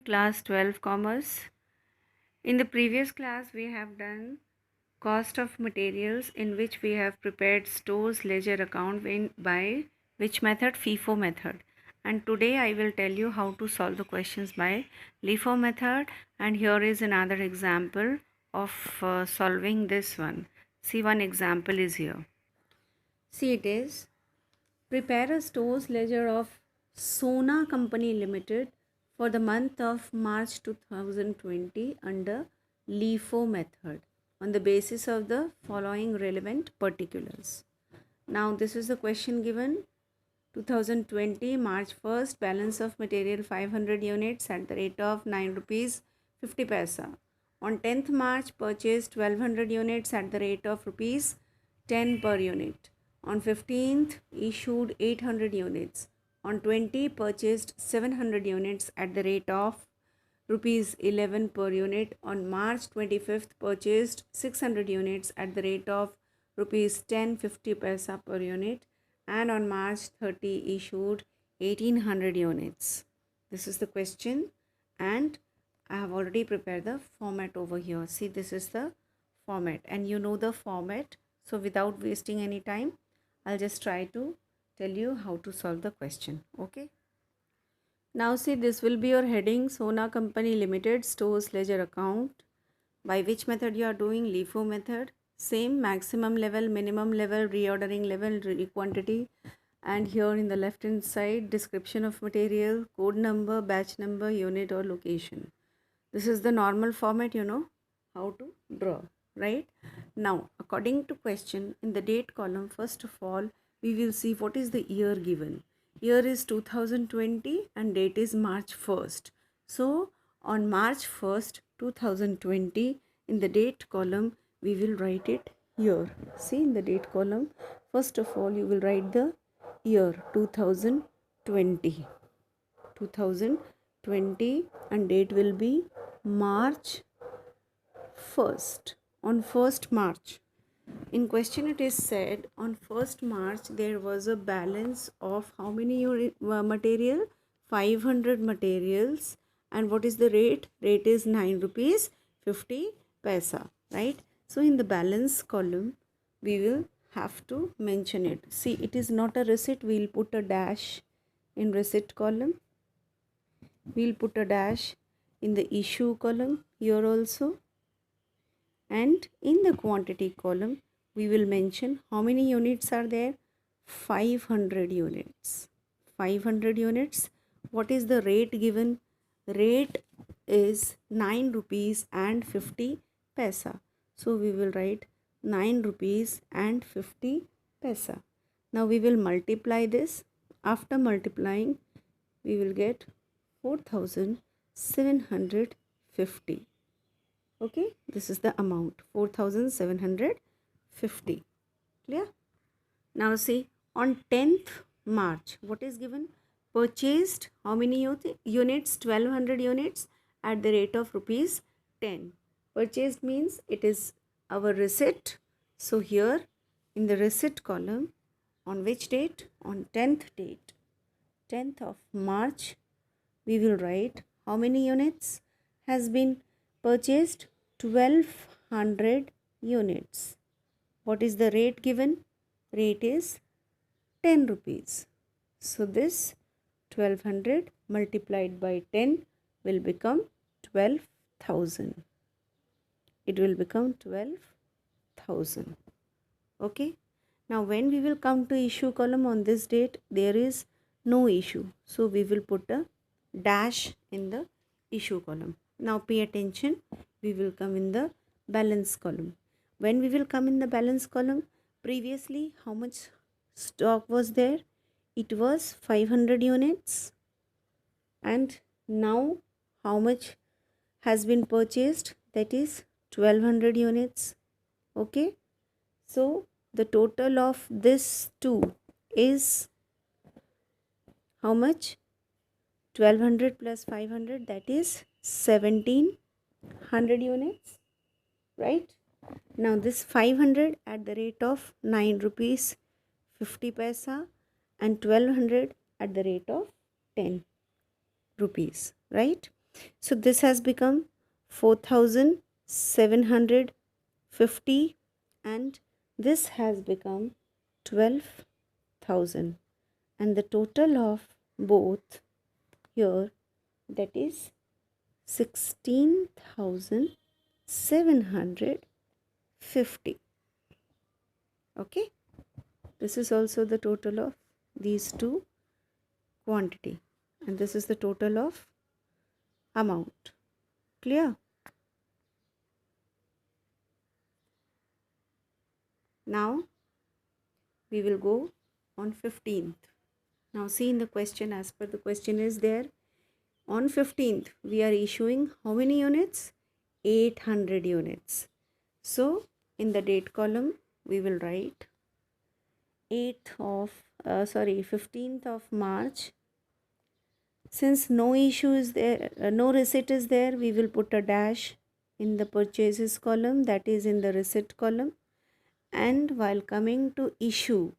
class 12 commerce. In the previous class we have done cost of materials, in which we have prepared stores ledger account by which method? FIFO method. And today I will tell you how to solve the questions by LIFO method, and here is another example of solving this one. See, one example is here. See, it is: prepare a stores ledger of Sona Company Limited for the month of March 2020 under LIFO method on the basis of the following relevant particulars. Now, this is the question given. 2020 March 1st, balance of material 500 units at the rate of 9 rupees 50 paisa. On 10th March, purchased 1200 units at the rate of rupees 10 per unit. On 15th, issued 800 units. On 20, purchased 700 units at the rate of rupees 11 per unit. On March 25th, purchased 600 units at the rate of rupees 10.50 paisa per unit. And on March 30, issued 1800 units. This is the question, and I have already prepared the format over here. See, this is the format, and you know the format. So without wasting any time, I'll just try to tell you how to solve the question. Okay. Now see, this will be your heading: Sona Company Limited stores ledger account. By which method you are doing? LIFO method. Same maximum level, minimum level, reordering level, quantity. And here in the left hand side, description of material, code number, batch number, unit or location. This is the normal format, you know how to draw, right? Now, according to question, in the date column, first of all, we will see what is the year given. Year is 2020 and date is March 1st. So, on March 1st, 2020, in the date column, we will write it here. See, in the date column, first of all, you will write the year 2020. 2020, and date will be March 1st. On 1st March, in question it is said on 1st March there was a balance of how many material? 500 materials. And what is the rate? Rate is 9 rupees 50 paisa, right? So in the balance column we will have to mention it. See, it is not a receipt. We'll put a dash in receipt column. We'll put a dash in the issue column here also. And in the quantity column, we will mention how many units are there? 500 units. 500 units. What is the rate given? Rate is 9 rupees and 50 paisa. So we will write 9 rupees and 50 paisa. Now we will multiply this. After multiplying, we will get 4,750. Okay, this is the amount, 4,750. Clear? Now see, on 10th March, what is given? Purchased how many units? 1200 units at the rate of rupees 10. Purchased means it is our receipt. So here in the receipt column, on which date? On 10th date, 10th of March, we will write how many units has been purchased? 1200 units. What is the rate given? Rate is 10 rupees. So this 1200 multiplied by 10 will become 12,000. It will become 12,000. Okay. Now when we will come to issue column on this date, there is no issue. So we will put a dash in the issue column. Now pay attention. We will come in the balance column. When we will come in the balance column, previously how much stock was there? It was 500 units. And now how much has been purchased? That is 1200 units. Okay. So the total of this two is how much? 1200 plus 500, that is 1700 units, right? Now this 500 at the rate of 9 rupees 50 paisa and 1200 at the rate of 10 rupees, right? So this has become 4,750 and this has become 12,000, and the total of both here, that is 16,750. Okay, this is also the total of these two quantity, and this is the total of amount. Clear? Now we will go on 15th. Now see in the question, as per the question is there, on 15th we are issuing how many units? 800 units. So in the date column we will write 15th of March. Since no issue is there, no receipt is there, we will put a dash in the purchases column, that is in the receipt column. And while coming to issue,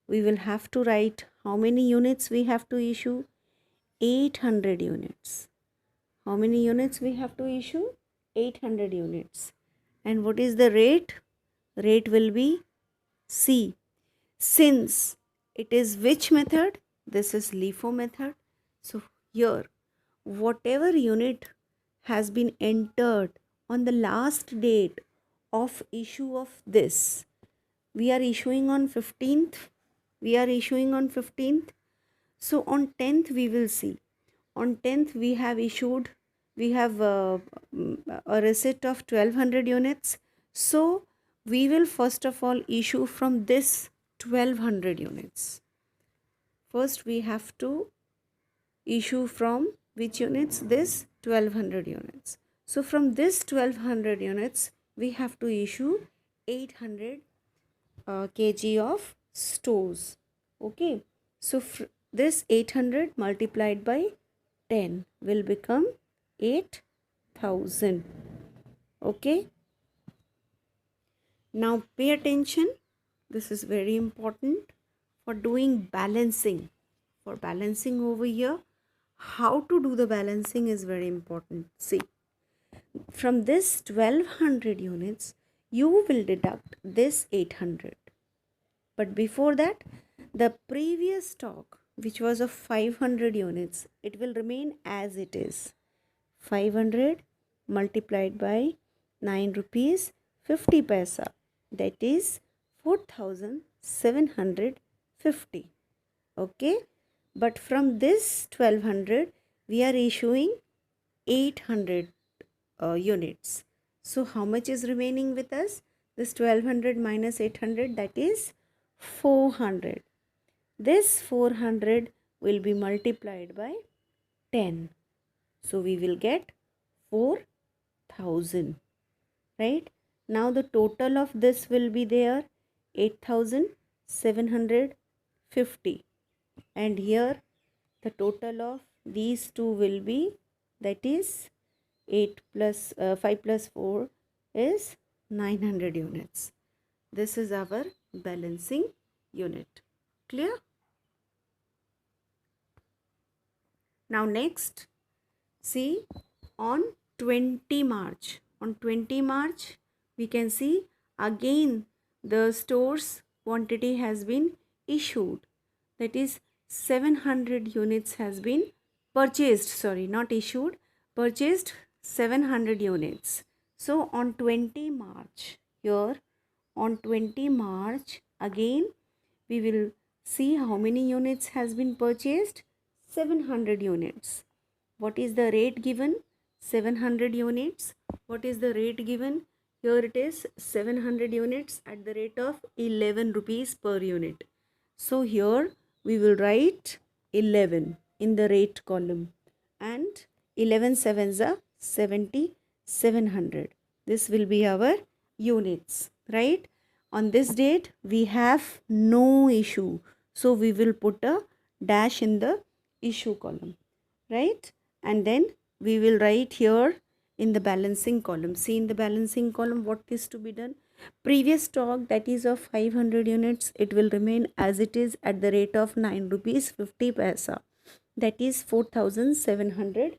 we will have to write how many units we have to issue? 800 units. How many units we have to issue? 800 units. And what is the rate? Rate will be C. Since it is which method? This is LIFO method. So here, whatever unit has been entered on the last date of issue of this, we are issuing on 15th. So on 10th we will see. On 10th we have issued, we have a receipt of 1200 units. So we will first of all issue from this 1200 units. First we have to issue from which units? This 1200 units. So from this 1200 units we have to issue 800 kg of stores. Okay, so this 800 multiplied by 10 will become 8,000. Okay, now pay attention, this is very important for doing balancing. For balancing over here, how to do the balancing is very important. See, from this 1200 units you will deduct this 800, but before that the previous stock, which was of 500 units, it will remain as it is. 500 multiplied by 9 rupees 50 paisa, that is 4,750. Okay, but from this 1200 we are issuing 800 units. So how much is remaining with us? This 1200 minus 800, that is 400. This 400 will be multiplied by 10. So we will get 4,000. Right? Now the total of this will be there 8,750. And here the total of these two will be, that is 5 plus 4 is 900 units. This is our balancing unit. Clear? Now next, see, on 20 March. On 20 March, we can see again the store's quantity has been issued. That is 700 units has been purchased. Sorry, not issued. Purchased 700 units. So on 20 March, here on 20 March, again we will see how many units has been purchased. 700 units. What is the rate given? 700 units. What is the rate given? Here it is 700 units at the rate of 11 rupees per unit. So here we will write 11 in the rate column, and 11 sevens are 7,700. This will be our units, right? On this date we have no issue, so we will put a dash in the issue column, right? And then we will write here in the balancing column. See, in the balancing column what is to be done? Previous stock, that is of 500 units, it will remain as it is at the rate of 9 rupees 50 paisa, that is 4,750.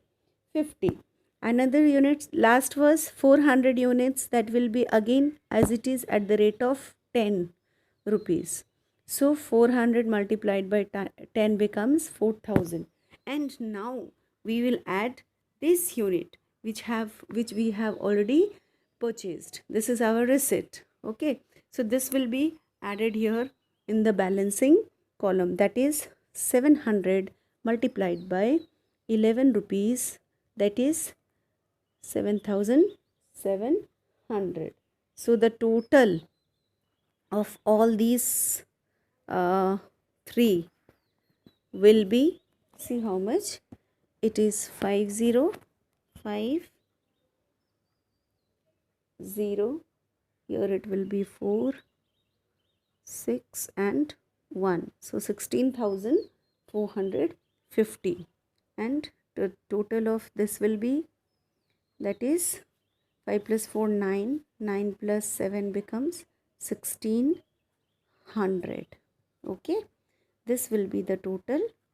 50. Another units, last was 400 units, that will be again as it is at the rate of 10 rupees. So 400 multiplied by 10 becomes 4000. And now we will add this unit which we have already purchased. This is our receipt. Okay, so this will be added here in the balancing column, that is 700 multiplied by 11 rupees, that is 7700. So the total of all these three will be, see how much it is, 5050. Here it will be 4, 6 and 1, so 16,450. And the total of this will be, that is 5 plus 4 9, 9 plus 7 becomes 1600. Okay, this will be the total